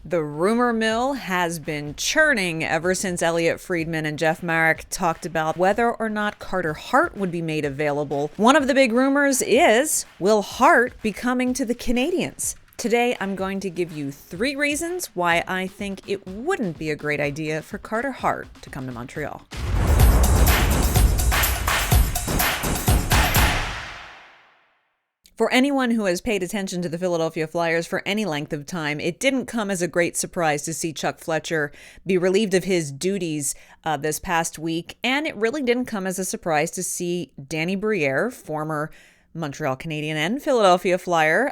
The rumor mill has been churning ever since Elliot Friedman and Jeff Marek talked about whether or not Carter Hart would be made available. One of the big rumors is, will Hart be coming to the Canadiens? Today, I'm going to give you 3 reasons why I think it wouldn't be a great idea for Carter Hart to come to Montreal. For anyone who has paid attention to the Philadelphia Flyers for any length of time, it didn't come as a great surprise to see Chuck Fletcher be relieved of his duties this past week, and it really didn't come as a surprise to see Danny Briere, former Montreal Canadien and Philadelphia Flyer,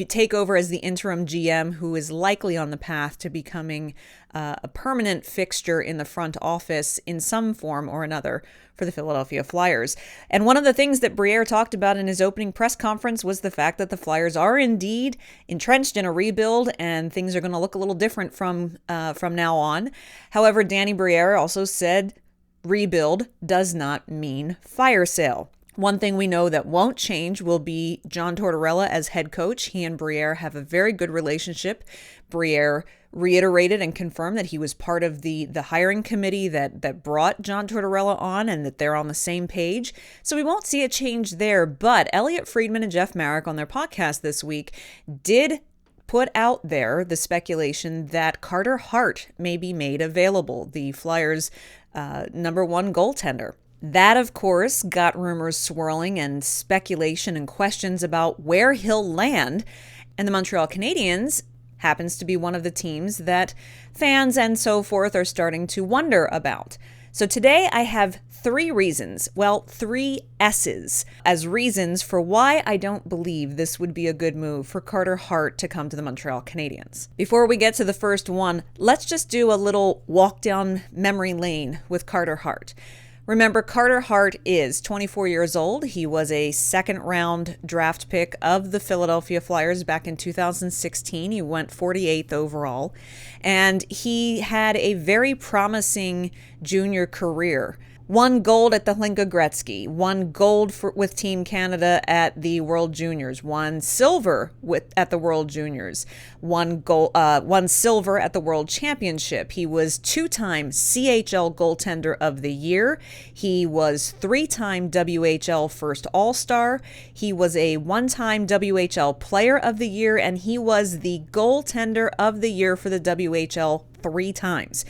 take over as the interim GM, who is likely on the path to becoming a permanent fixture in the front office in some form or another for the Philadelphia Flyers. And one of the things that Briere talked about in his opening press conference was the fact that the Flyers are indeed entrenched in a rebuild and things are going to look a little different from now on. However, Danny Briere also said rebuild does not mean fire sale. One thing we know that won't change will be John Tortorella as head coach. He and Briere have a very good relationship. Briere reiterated and confirmed that he was part of the hiring committee that brought John Tortorella on and that they're on the same page. So we won't see a change there. But Elliot Friedman and Jeff Marek on their podcast this week did put out there the speculation that Carter Hart may be made available, the Flyers' number 1 goaltender. That, of course, got rumors swirling and speculation and questions about where he'll land. And the Montreal Canadiens happens to be one of the teams that fans and so forth are starting to wonder about. So today I have 3 reasons, 3 S's, as reasons for why I don't believe this would be a good move for Carter Hart to come to the Montreal Canadiens. Before we get to the first one, let's just do a little walk down memory lane with Carter Hart. Remember, Carter Hart is 24 years old. He was a second-round draft pick of the Philadelphia Flyers back in 2016. He went 48th overall, and he had a very promising junior career. 1 gold at the Hlinka Gretzky, 1 gold with Team Canada at the World Juniors, 1 silver at the World Juniors, 1 silver at the World Championship. He was 2-time CHL Goaltender of the Year. He was 3-time WHL First All-Star. He was a 1-time WHL Player of the Year, and he was the Goaltender of the Year for the WHL 3 times.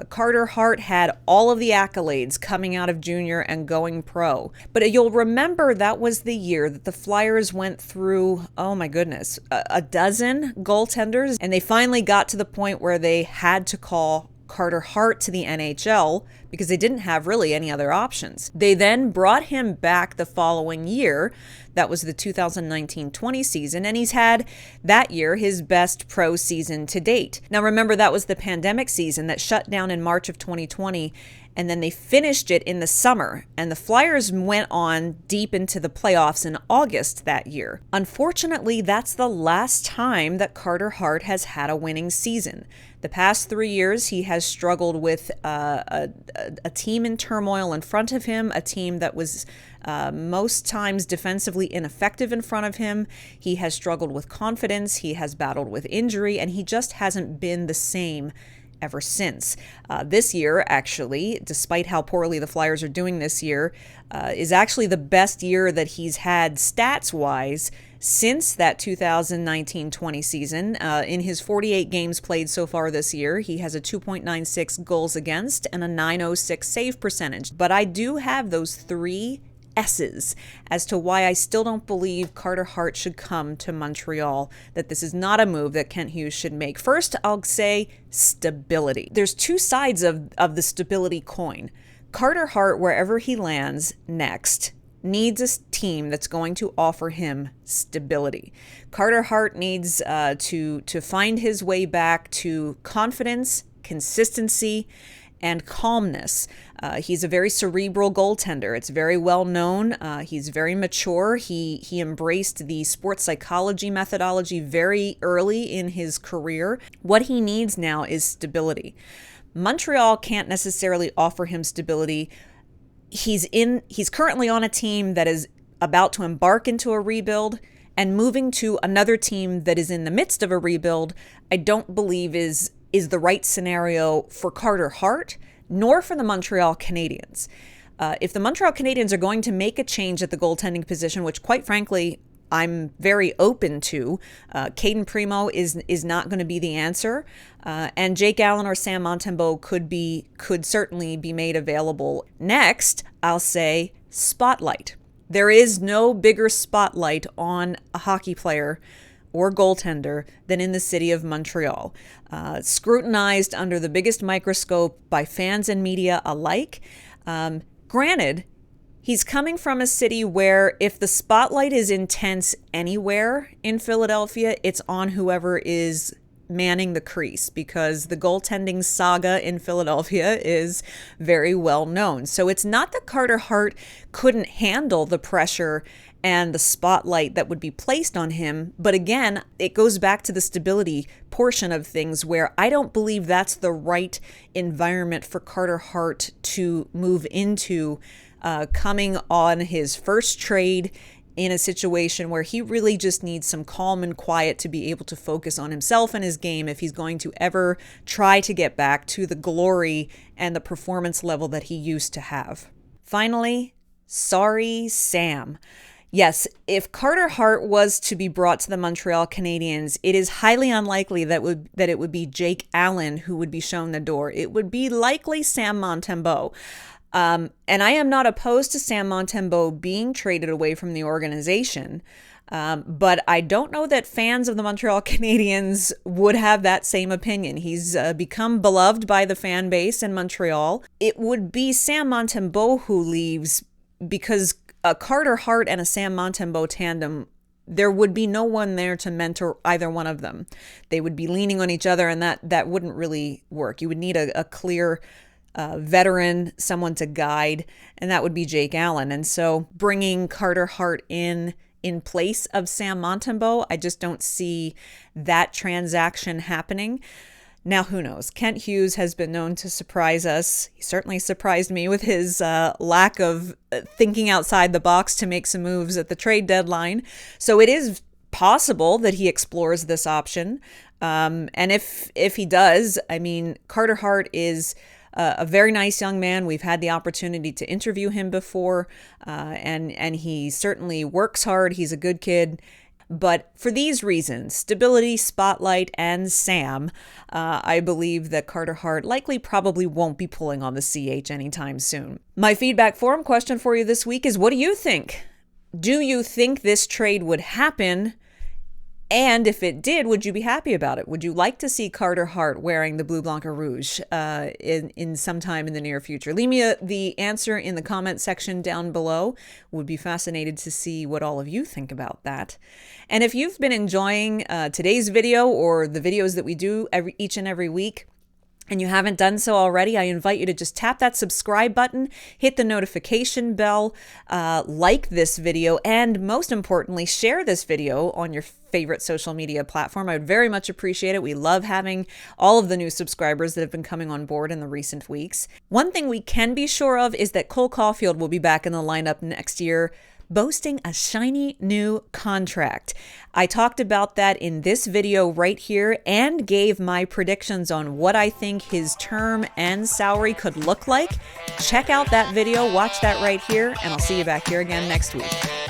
Carter Hart had all of the accolades coming out of junior and going pro. But you'll remember that was the year that the Flyers went through, a dozen goaltenders, and they finally got to the point where they had to call Carter Hart to the NHL because they didn't have really any other options. They then brought him back the following year. That was the 2019-20 season, and he's had that year his best pro season to date. Now remember, that was the pandemic season that shut down in March of 2020, and then they finished it in the summer, and the Flyers went on deep into the playoffs in August that year. Unfortunately, that's the last time that Carter Hart has had a winning season. The past 3 years, he has struggled with a team in turmoil in front of him, a team that was most times defensively ineffective in front of him. He has struggled with confidence, he has battled with injury, and he just hasn't been the same ever since. This year, actually, despite how poorly the Flyers are doing this year, is actually the best year that he's had stats-wise since that 2019-20 season. In his 48 games played so far this year, he has a 2.96 goals against and a 906 save percentage. But I do have those 3 S's as to why I still don't believe Carter Hart should come to Montreal, that this is not a move that Kent Hughes should make. First, I'll say stability. There's 2 sides of the stability coin. Carter Hart, wherever he lands next, needs a team that's going to offer him stability. Carter Hart needs to find his way back to confidence, consistency, and calmness. He's a very cerebral goaltender. It's very well known. He's very mature. He embraced the sports psychology methodology very early in his career. What he needs now is stability. Montreal can't necessarily offer him stability. He's currently on a team that is about to embark into a rebuild, And moving to another team that is in the midst of a rebuild, I don't believe is the right scenario for Carter Hart, nor for the Montreal Canadiens. If the Montreal Canadiens are going to make a change at the goaltending position, which quite frankly, I'm very open to, Caden Primo is not going to be the answer. And Jake Allen or Sam Montembeault could certainly be made available. Next, I'll say spotlight. There is no bigger spotlight on a hockey player or goaltender than in the city of Montreal. Scrutinized under the biggest microscope by fans and media alike. Granted, he's coming from a city where if the spotlight is intense anywhere in Philadelphia, it's on whoever is manning the crease, because the goaltending saga in Philadelphia is very well known. So it's not that Carter Hart couldn't handle the pressure and the spotlight that would be placed on him. But again, it goes back to the stability portion of things, where I don't believe that's the right environment for Carter Hart to move into, coming on his first trade in a situation where he really just needs some calm and quiet to be able to focus on himself and his game if he's going to ever try to get back to the glory and the performance level that he used to have. Finally, sorry, Sam. Yes, if Carter Hart was to be brought to the Montreal Canadiens, it is highly unlikely that it would be Jake Allen who would be shown the door. It would be likely Sam Montembeault. And I am not opposed to Sam Montembeault being traded away from the organization, but I don't know that fans of the Montreal Canadiens would have that same opinion. He's become beloved by the fan base in Montreal. It would be Sam Montembeault who leaves, because a Carter Hart and a Sam Montembeault tandem, there would be no one there to mentor either one of them. They would be leaning on each other, and that wouldn't really work. You would need a clear veteran, someone to guide, and that would be Jake Allen. And so bringing Carter Hart in place of Sam Montembeault, I just don't see that transaction happening. Now, who knows? Kent Hughes has been known to surprise us. He certainly surprised me with his lack of thinking outside the box to make some moves at the trade deadline. So it is possible that he explores this option. And if he does, I mean, Carter Hart is a very nice young man. We've had the opportunity to interview him before, and he certainly works hard. He's a good kid. But for these reasons, stability, spotlight, and Sam, I believe that Carter Hart likely probably won't be pulling on the CH anytime soon. My feedback forum question for you this week is, what do you think? Do you think this trade would happen? And if it did, would you be happy about it? Would you like to see Carter Hart wearing the Bleu Blanc Rouge in some time in the near future? Leave me the answer in the comment section down below. Would be fascinated to see what all of you think about that. And if you've been enjoying today's video or the videos that we do each and every week, and you haven't done so already, I invite you to just tap that subscribe button, hit the notification bell, like this video, and most importantly, share this video on your favorite social media platform. I would very much appreciate it. We love having all of the new subscribers that have been coming on board in the recent weeks. One thing we can be sure of is that Cole Caulfield will be back in the lineup next year, boasting a shiny new contract. I talked about that in this video right here and gave my predictions on what I think his term and salary could look like. Check out that video, watch that right here, and I'll see you back here again next week.